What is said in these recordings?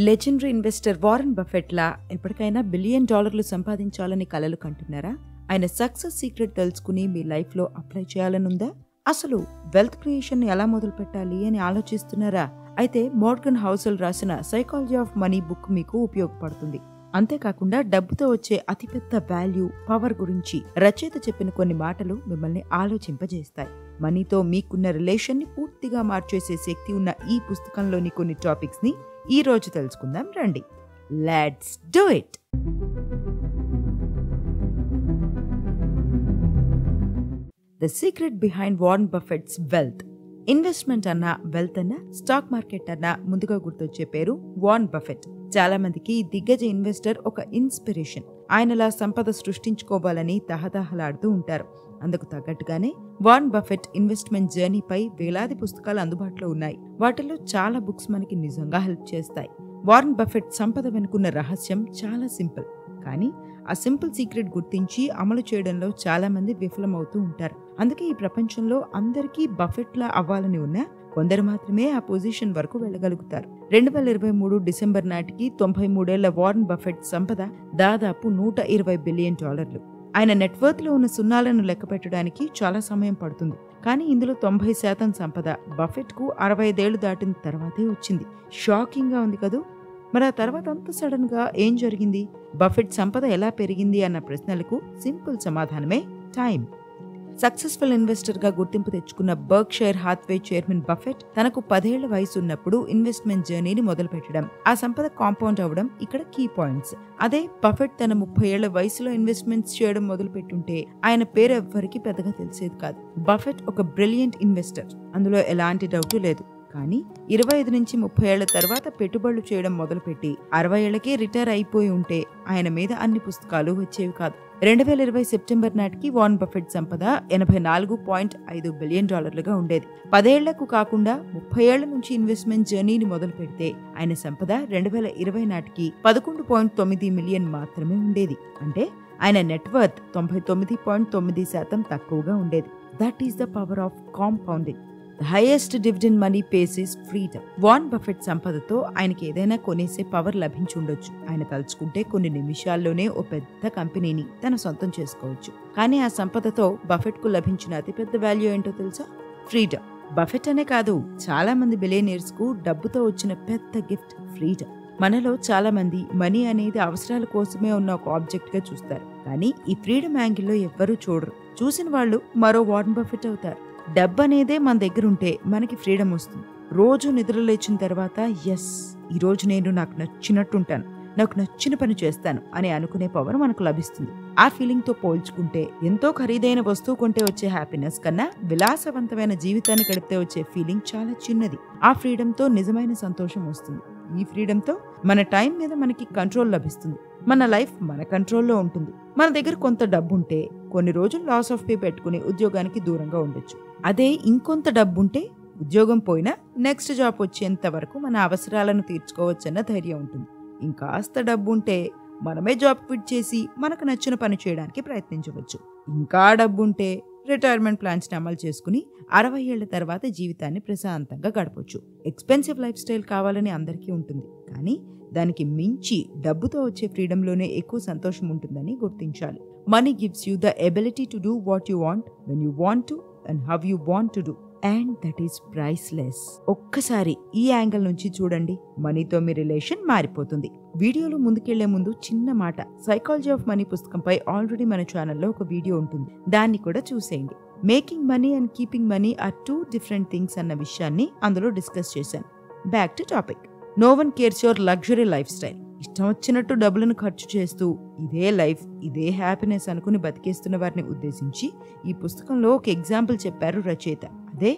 Legendary investor Warren బఫెట్లా ఎప్పటికైనా $1 billion సంపాదించాలని కలలు కంటున్నారా? ఆయన సక్సెస్ సీక్రెట్ తెలుసుకుని మీ లైఫ్లో అప్లై చేయాలనుందా? అసలు వెల్త్ క్రియేషన్ ఎలా మొదలు పెట్టాలి అని ఆలోచిస్తున్నారా? అయితే మోర్గన్ హౌసెల్ రాసిన సైకాలజీ ఆఫ్ మనీ బుక్ మీకు ఉపయోగపడుతుంది. అంతేకాకుండా డబ్బుతో వచ్చే అతిపెద్ద వాల్యూ, పవర్ గురించి రచయిత చెప్పిన కొన్ని మాటలు మిమ్మల్ని ఆలోచింపజేస్తాయి. మనీతో మీకున్న రిలేషన్ ని పూర్తిగా మార్చేసే శక్తి ఉన్న ఈ పుస్తకంలోని కొన్ని టాపిక్స్ ని ఈ రోజు తెలుసుకుందాం రండి. Let's do it. The secret behind Warren Buffett's wealth. Investment అన్నా, వెల్త్ అన్నా, స్టాక్ మార్కెట్ అన్నా ముందుగా గుర్తొచ్చే పేరు వారన్ బఫెట్. చాలా మందికి దిగ్గజ ఇన్వెస్టర్ ఒక ఇన్స్పిరేషన్. ఆయనలా సంపద సృష్టించుకోవాలని తహతహలాడుతూ ఉంటారు. అందుకు తగ్గట్టుగానే వారన్ బఫెట్ ఇన్వెస్ట్మెంట్ జర్నీపై వేలాది పుస్తకాలు అందుబాటులో ఉన్నాయి. వాటిలో చాలా బుక్స్ మనకి నిజంగా హెల్ప్ చేస్తాయి. వారన్ బఫెట్ సంపద వెనుకున్న రహస్యం చాలా సింపుల్. కానీ ఆ సింపుల్ సీక్రెట్ గుర్తించి అమలు చేయడంలో చాలా మంది విఫలమవుతూ ఉంటారు. అందుకే ఈ ప్రపంచంలో అందరికీ బఫెట్లా అవ్వాలని ఉన్నా కొందరు మాత్రమే ఆ పొజిషన్ వరకు వెళ్ళగలుగుతారు. 2023 డిసెంబర్ నాటికి 93 ఏళ్ల వారన్ బఫెట్ సంపద దాదాపు $120 బిలియన్. ఆయన నెట్వర్త్ లో ఉన్న సున్నాలను లెక్క పెట్టడానికి చాలా సమయం పడుతుంది. కానీ ఇందులో 90% సంపద బఫెట్ కు 65 ఏళ్లు దాటిన తర్వాతే వచ్చింది. షాకింగ్ గా ఉంది కదూ. మరి ఆ తర్వాత అంత సడన్ గా ఏం జరిగింది? బఫెట్ సంపద ఎలా పెరిగింది అన్న ప్రశ్నలకు సింపుల్ సమాధానమే టైం. సక్సెస్ఫుల్ ఇన్వెస్టర్ గా గుర్తింపు తెచ్చుకున్న బర్క్షైర్ హాత్వే చైర్మన్ బఫెట్ తనకు 10 ఏళ్ల వయసు ఉన్నప్పుడు ఇన్వెస్ట్మెంట్ జర్నీని మొదలు పెట్టడం, ఆ సంపద కాంపౌండ్ అవ్వడం ఇక్కడ కీ పాయింట్స్. అదే బఫెట్ తన 30 ఏళ్ల వయసులో ఇన్వెస్ట్మెంట్స్ చేయడం మొదలు పెట్టుంటే ఆయన పేరు ఎవ్వరికి పెద్దగా తెలిసేది కాదు. బఫెట్ ఒక బ్రిలియంట్ ఇన్వెస్టర్, అందులో ఎలాంటి డౌట్ లేదు. కానీ 25 నుంచి 30 ఏళ్ల తర్వాత పెట్టుబడులు చేయడం మొదలుపెట్టి 60 ఏళ్లకే రిటైర్ అయిపోయి ఉంటే ఆయన మీద అన్ని పుస్తకాలు వచ్చేవి కాదు. 2020 సెప్టెంబర్ నాటికి వారన్ బఫెట్ సంపద $84.5 బిలియన్ ఉండేది. 10 ఏళ్లకు కాకుండా 30 ఏళ్ల నుంచి ఇన్వెస్ట్మెంట్ జర్నీని మొదలు పెడితే ఆయన సంపద 2020 నాటికి 11.9 మిలియన్ మాత్రమే ఉండేది. అంటే ఆయన నెట్వర్త్ 99.9% తక్కువగా ఉండేది. That is the power of compounding. The highest dividend money pays is freedom. Warren Buffett సంపదతో ఆయనకి ఏదైనా కొనేసే పవర్ లభించుండొచ్చు. ఆయన తలుచుకుంటే కొన్ని నిమిషాల్లోనే ఓ పెద్ద కంపెనీని తన సొంతం చేసుకోవచ్చు. కానీ ఆ సంపదతో బఫెట్ కు లభించిన అతిపెద్ద వాల్యూ ఏంటో తెలుసా? ఫ్రీడమ్. బఫెట్ అనే కాదు, చాలా మంది బిలియనీర్స్ కు డబ్బుతో వచ్చిన పెద్ద గిఫ్ట్ ఫ్రీడమ్. మనలో చాలా మంది మనీ అనేది అవసరాల కోసమే ఉన్న ఒక ఆబ్జెక్ట్ గా చూస్తారు. కానీ ఈ ఫ్రీడమ్ యాంగిల్లో ఎవ్వరూ చూడరు. చూసిన వాళ్ళు మరో వారన్ బఫెట్ అవుతారు. డబ్బు అనేదే మన దగ్గర ఉంటే మనకి ఫ్రీడమ్ వస్తుంది. రోజు నిద్ర లేచిన తర్వాత ఈ రోజు నేను నాకు నచ్చినట్టుంటాను, నాకు నచ్చిన పని చేస్తాను అని అనుకునే పవర్ మనకు లభిస్తుంది. ఆ ఫీలింగ్ తో పోల్చుకుంటే ఎంతో ఖరీదైన వస్తువు కొంటే వచ్చే హ్యాపీనెస్ కన్నా విలాసవంతమైన జీవితాన్ని గడిపితే వచ్చే ఫీలింగ్ చాలా చిన్నది. ఆ ఫ్రీడమ్ తో నిజమైన సంతోషం వస్తుంది. ఈ ఫ్రీడమ్ తో మన టైం మీద మనకి కంట్రోల్ లభిస్తుంది. మన లైఫ్ మన కంట్రోల్లో ఉంటుంది. మన దగ్గర కొంత డబ్బుంటే కొన్ని రోజులు లాస్ ఆఫ్ పే పెట్టుకుని ఉద్యోగానికి దూరంగా ఉండొచ్చు. అదే ఇంకొంత డబ్బుంటే ఉద్యోగం పోయినా నెక్స్ట్ జాబ్ వచ్చేంత వరకు మన అవసరాలను తీర్చుకోవచ్చన్న ధైర్యం ఉంటుంది. ఇంకాస్త డబ్బుంటే మనమే జాబ్ క్విట్ చేసి మనకు నచ్చిన పని చేయడానికి ప్రయత్నించవచ్చు. ఇంకా డబ్బుంటే రిటైర్మెంట్ ప్లాన్స్ ని అమలు చేసుకుని 60 ఏళ్ల తర్వాత జీవితాన్ని ప్రశాంతంగా గడపొచ్చు. ఎక్స్పెన్సివ్ లైఫ్ స్టైల్ కావాలని అందరికీ ఉంటుంది. కానీ దానికి మించి డబ్బుతో వచ్చే ఫ్రీడమ్లోనే ఎక్కువ సంతోషం ఉంటుందని గుర్తించాలి. Money gives you the ability to do what you want, when you want to, and how you want to do, and that is priceless. ఒక్కసారి ఈ యాంగిల్ నుంచి చూడండి, మనీతో మీ రిలేషన్ మారిపోతుంది. వీడియోలో ముందుకెళ్లే ముందు చిన్న మాట, సైకాలజీ ఆఫ్ మనీ పుస్తకంపై ఆల్రెడీ మన ఛానల్లో ఒక వీడియో ఉంటుంది, దాన్ని కూడా చూసేయండి. Making money and keeping money are 2 different things అన్న విషయాన్ని అందులో డిస్కస్ చేశాను. Back to topic. No one cares your luxury lifestyle. ఇష్టం వచ్చినట్టు డబ్బులను ఖర్చు చేస్తూ ఇదే లైఫ్, ఇదే హ్యాపీనెస్ అనుకుని బతికేస్తున్న వారిని ఉద్దేశించి ఈ పుస్తకంలో ఒక ఎగ్జాంపుల్ చెప్పారు రచయిత. అదే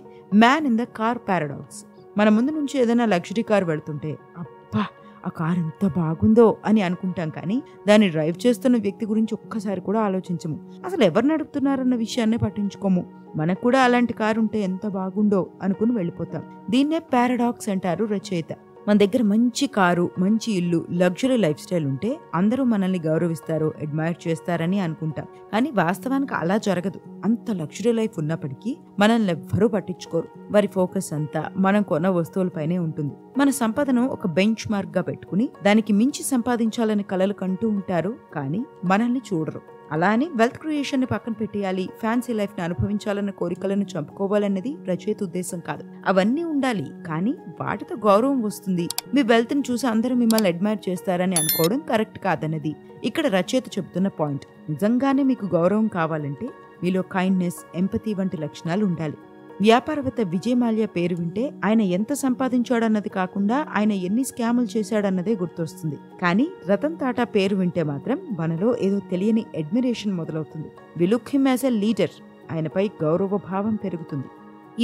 man in the car paradox. మన ముందు నుంచి ఏదైనా లగ్జరీ కార్ వెళ్తుంటే అబ్బా ఆ కార్ ఎంత బాగుందో అని అనుకుంటాం. కానీ దాన్ని డ్రైవ్ చేస్తున్న వ్యక్తి గురించి ఒక్కసారి కూడా ఆలోచించము. అసలు ఎవరు నడుపుతున్నారన్న విషయాన్నే పట్టించుకోము. మనకు కూడా అలాంటి కారు ఉంటే ఎంత బాగుండో అనుకుని వెళ్ళిపోతాం. దీన్నే పారాడాక్స్ అంటారు రచయిత. మన దగ్గర మంచి కారు, మంచి ఇల్లు, లగ్జరీ లైఫ్ స్టైల్ ఉంటే అందరూ మనల్ని గౌరవిస్తారు, అడ్మైర్ చేస్తారని అనుకుంటాం. కానీ వాస్తవానికి అలా జరగదు. అంత లగ్జరీ లైఫ్ ఉన్నప్పటికీ మనల్ని ఎవ్వరూ పట్టించుకోరు. వారి ఫోకస్ అంతా మనం కొన్న వస్తువులపైనే ఉంటుంది. మన సంపదను ఒక బెంచ్ మార్క్ గా పెట్టుకుని దానికి మించి సంపాదించాలని కలలు కంటూ ఉంటారు, కానీ మనల్ని చూడరు. అలా అని వెల్త్ క్రియేషన్ ని పక్కన పెట్టేయాలి, ఫ్యాన్సీ లైఫ్ ని అనుభవించాలన్న కోరికలను చంపుకోవాలన్నది రచయిత ఉద్దేశం కాదు. అవన్నీ ఉండాలి, కానీ వాటితో గౌరవం వస్తుంది. మీ వెల్త్ ని చూసి అందరూ మిమ్మల్ని అడ్మైర్ చేస్తారని అనుకోవడం కరెక్ట్ కాదన్నది ఇక్కడ రచయిత చెబుతున్న పాయింట్. నిజంగానే మీకు గౌరవం కావాలంటే మీలో కైండ్నెస్, ఎంపతి వంటి లక్షణాలు ఉండాలి. వ్యాపారవేత్త విజయ్ మాల్యా పేరు వింటే ఆయన ఎంత సంపాదించాడన్నది కాకుండా ఆయన ఎన్ని స్కాములు చేశాడన్నదే గుర్తొస్తుంది. కానీ రతన్ టాటా పేరు వింటే మాత్రం మనలో ఏదో తెలియని అడ్మిరేషన్ మొదలవుతుంది. We look him as a leader. ఆయనపై గౌరవ భావం పెరుగుతుంది.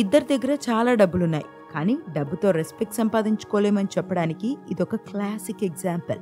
ఇద్దరి దగ్గర చాలా డబ్బులున్నాయి, కానీ డబ్బుతో రెస్పెక్ట్ సంపాదించుకోలేమని చెప్పడానికి ఇదొక classic example.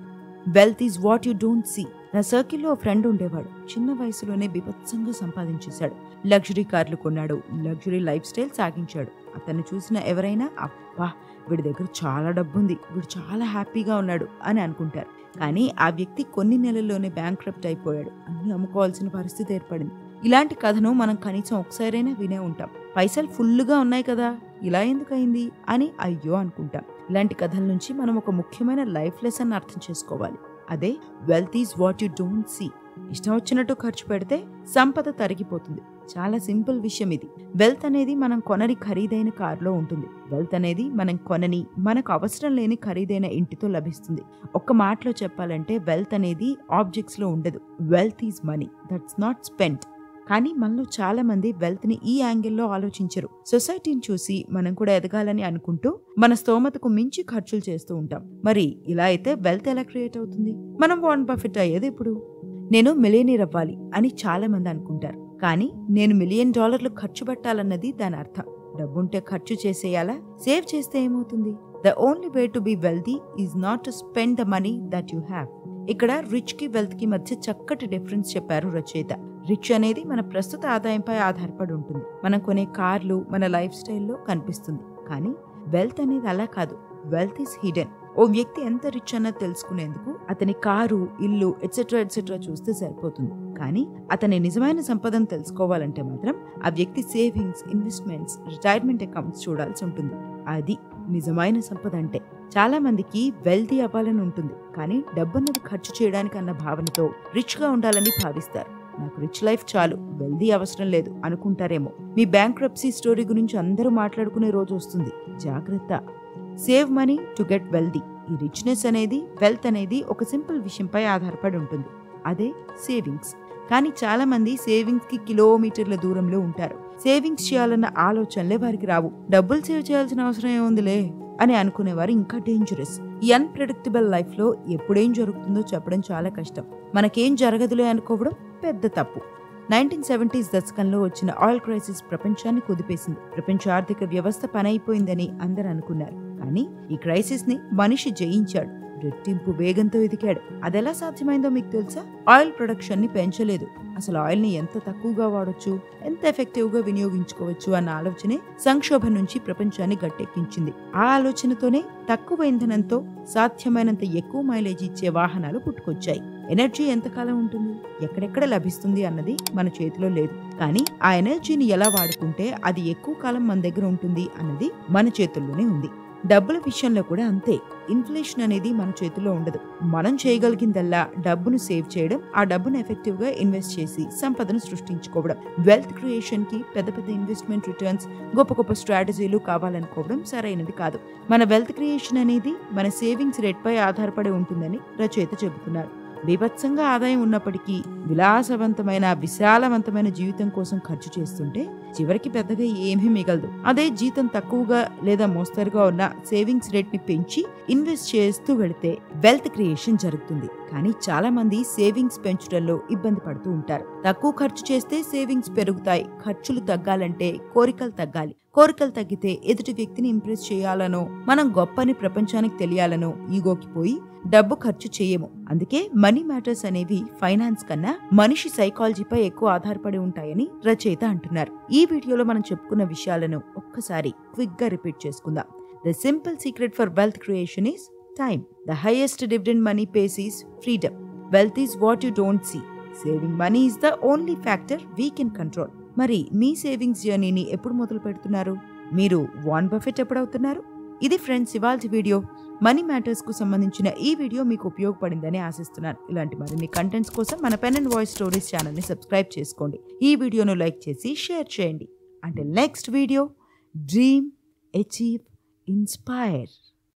Wealth is what you don't see. నా సర్కిల్లో ఓ ఫ్రెండ్ ఉండేవాడు. చిన్న వయసులోనే బీభత్సంగా సంపాదించేశాడు. లగ్జరీ కార్లు కొన్నాడు, లగ్జరీ లైఫ్ స్టైల్ సాగించాడు. అతన్ని చూసిన ఎవరైనా అబ్బా వీడి దగ్గర చాలా డబ్బుంది, వీడు చాలా హ్యాపీగా ఉన్నాడు అని అనుకుంటారు. కానీ ఆ వ్యక్తి కొన్ని నెలల్లోనే బ్యాంక్రప్ట్ అయిపోయాడు. అన్ని అమ్ముకోవాల్సిన పరిస్థితి ఏర్పడింది. ఇలాంటి కథను మనం కనీసం ఒకసారైనా వినే ఉంటాం. పైసలు ఫుల్లుగా ఉన్నాయి కదా, ఇలా ఎందుకయింది అని అయ్యో అనుకుంటాం. ఇలాంటి కథల నుంచి మనం ఒక ముఖ్యమైన లైఫ్ లెసన్ అర్థం చేసుకోవాలి. అదే wealth is what you don't see. ఇష్టం వచ్చినట్టు ఖర్చు పెడితే సంపద తరిగిపోతుంది. చాలా సింపుల్ విషయం ఇది. వెల్త్ అనేది మనం కొనని ఖరీదైన కారులో ఉంటుంది. వెల్త్ అనేది మనం కొనని, మనకు అవసరం లేని ఖరీదైన ఇంటితో లభిస్తుంది. ఒక్క మాటలో చెప్పాలంటే వెల్త్ అనేది ఆబ్జెక్ట్స్ లో ఉండదు. Wealth is money that's not spent. కానీ మనలో చాలా మంది వెల్త్ ని ఈ యాంగిల్లో ఆలోచించరు. సొసైటీని చూసి మనం కూడా ఎదగాలని అనుకుంటూ మన స్తోమతకు మించి ఖర్చులు చేస్తూ ఉంటాం. మరి ఇలా అయితే వెల్త్ ఎలా క్రియేట్ అవుతుంది? మనం వారన్ బఫెట్ అయ్యేది ఇప్పుడు. నేను మిలియనీర్ అవ్వాలి అని చాలా మంది అనుకుంటారు. కానీ నేను $1 మిలియన్ ఖర్చు పెట్టాలన్నది దాని అర్థం. డబ్బుంటే ఖర్చు చేసేయాలా? సేవ్ చేస్తే ఏమవుతుంది? The only way to be wealthy is not to spend the money that you have. ఇక్కడ రిచ్ కి వెల్త్ కి మధ్య చక్కటి డిఫరెన్స్ చెప్పారు రచయిత. రిచ్ అనేది మన ప్రస్తుత ఆదాయంపై ఆధారపడి ఉంటుంది. మనం కొనే కార్లు మన లైఫ్ స్టైల్లో కనిపిస్తుంది. కానీ వెల్త్ అనేది అలా కాదు. Wealth is hidden. ఓ వ్యక్తి ఎంత రిచ్ అన్నది తెలుసుకునేందుకు అతని కారు, ఇల్లు ఎట్సెట్రా చూస్తే సరిపోతుంది. కానీ అతని నిజమైన సంపదను తెలుసుకోవాలంటే మాత్రం ఆ వ్యక్తి సేవింగ్స్, ఇన్వెస్ట్మెంట్స్, రిటైర్మెంట్ అకౌంట్స్ చూడాల్సి ఉంటుంది. అది నిజమైన సంపద అంటే. చాలా మందికి వెల్తీ అవ్వాలని ఉంటుంది, కానీ డబ్బున్నది ఖర్చు చేయడానికి అన్న భావనతో రిచ్ గా ఉండాలని భావిస్తారు. నాకు రిచ్ లైఫ్ చాలు, వెల్తీ అవసరం లేదు అనుకుంటారేమో. మీ బ్యాంక్రప్సీ స్టోరీ గురించి అందరూ మాట్లాడుకునే రోజు వస్తుంది. జాగ్రత్త. Save money to get wealthy. ఈ రిచ్నెస్ అనేది, వెల్త్ అనేది ఒక సింపుల్ విషయంపై ఆధారపడి ఉంటుంది. అదే సేవింగ్స్. కానీ చాలా మంది సేవింగ్స్ కి కిలోమీటర్ల దూరంలో ఉంటారు. సేవింగ్స్ చేయాలన్న ఆలోచనలే వారికి రావు. డబ్బులు సేవ్ చేయాల్సిన అవసరం ఏముందిలే అని అనుకునేవారు ఇంకా డేంజరస్. ఈ అన్ప్రెడిక్టబుల్ లైఫ్ లో ఎప్పుడేం జరుగుతుందో చెప్పడం చాలా కష్టం. మనకేం జరగదులే అనుకోవడం పెద్ద తప్పు. 1970s దశకంలో వచ్చిన ఆయిల్ క్రైసిస్ ప్రపంచాన్ని కుదిపేసింది. ప్రపంచ ఆర్థిక వ్యవస్థ పనైపోయిందని అందరూ అనుకున్నారు. కానీ ఈ క్రైసిస్ ని మనిషి జయించాడు. రెట్టింపు వేగంతో ఎదిగాడు. అదెలా సాధ్యమైందో మీకు తెలుసా? ఆయిల్ ప్రొడక్షన్ ని పెంచలేదు. అసలు ఆయిల్ ని ఎంత తక్కువగా వాడొచ్చు, ఎంత ఎఫెక్టివ్ గా వినియోగించుకోవచ్చు అన్న ఆలోచనే సంక్షోభం నుంచి ప్రపంచాన్ని గట్టెక్కించింది. ఆ ఆలోచనతోనే తక్కువ ఇంధనంతో సాధ్యమైనంత ఎక్కువ మైలేజ్ ఇచ్చే వాహనాలు పుట్టుకొచ్చాయి. ఎనర్జీ ఎంతకాలం ఉంటుంది, ఎక్కడెక్కడ లభిస్తుంది అన్నది మన చేతిలో లేదు. కానీ ఆ ఎనర్జీని ఎలా వాడుకుంటే అది ఎక్కువ కాలం మన దగ్గర ఉంటుంది అన్నది మన చేతుల్లోనే ఉంది. డబ్బుల విషయంలో కూడా అంతే. ఇన్ఫ్లేషన్ అనేది మన చేతిలో ఉండదు. మనం చేయగలిగిందల్లా డబ్బును సేవ్ చేయడం, ఆ డబ్బును ఎఫెక్టివ్ గా ఇన్వెస్ట్ చేసి సంపదను సృష్టించుకోవడం. వెల్త్ క్రియేషన్ కి పెద్ద పెద్ద ఇన్వెస్ట్మెంట్ రిటర్న్స్, గొప్ప గొప్ప స్ట్రాటజీలు కావాలనుకోవడం సరైనది కాదు. మన వెల్త్ క్రియేషన్ అనేది మన సేవింగ్స్ రేట్ పై ఆధారపడి ఉంటుందని రచయిత చెబుతున్నారు. బీభత్సంగా ఆదాయం ఉన్నప్పటికీ విలాసవంతమైన, విశాలవంతమైన జీవితం కోసం ఖర్చు చేస్తుంటే చివరికి పెద్దగా ఏమీ మిగలదు. అదే జీతం తక్కువగా లేదా మోస్తరుగా ఉన్న సేవింగ్స్ రేట్ ని పెంచి ఇన్వెస్ట్ చేస్తూ వెళితే వెల్త్ క్రియేషన్ జరుగుతుంది. కానీ చాలా మంది సేవింగ్స్ పెంచడంలో ఇబ్బంది పడుతూ ఉంటారు. తక్కువ ఖర్చు చేస్తే సేవింగ్స్ పెరుగుతాయి. ఖర్చులు తగ్గాలంటే కోరికలు తగ్గాలి. కోరికలు తగ్గితే ఎదుటి వ్యక్తిని ఇంప్రెస్ చేయాలనో, మనం గొప్పని ప్రపంచానికి తెలియాలనో ఈగోకి పోయి డబ్బు ఖర్చు చేయము. అందుకే మనీ మ్యాటర్స్ అనేవి ఫైనాన్స్ కన్నా మనిషి సైకాలజీపై ఎక్కువ ఆధారపడి ఉంటాయని రచయిత అంటున్నారు. ఈ వీడియోలో మనం చెప్పుకున్న విషయాలను ఒక్కసారి క్విక్ గా రిపీట్ చేసుకుందాం. The simple secret for wealth creation is time. The highest dividend money pays is freedom. Wealth is what you don't see. Saving money is the only factor we can control. మరి మీ savings జర్నీని ఎప్పుడు మొదలు పెడుతున్నారు? మీరు warn buffet ఎప్పుడవుతున్నారు? ఇది friends ఇవాల్టి video. Money matters కు సంబంధించిన ఈ వీడియో మీకు ఉపయోగపడిందని ఆశిస్తున్నాను. ఇలాంటి మరిన్ని కంటెంట్స్ కోసం మన pen and voice stories channel ని సబ్స్క్రైబ్ చేసుకోండి. ఈ వీడియోను లైక్ చేసి షేర్ చేయండి. Until next video, dream, achieve, inspire.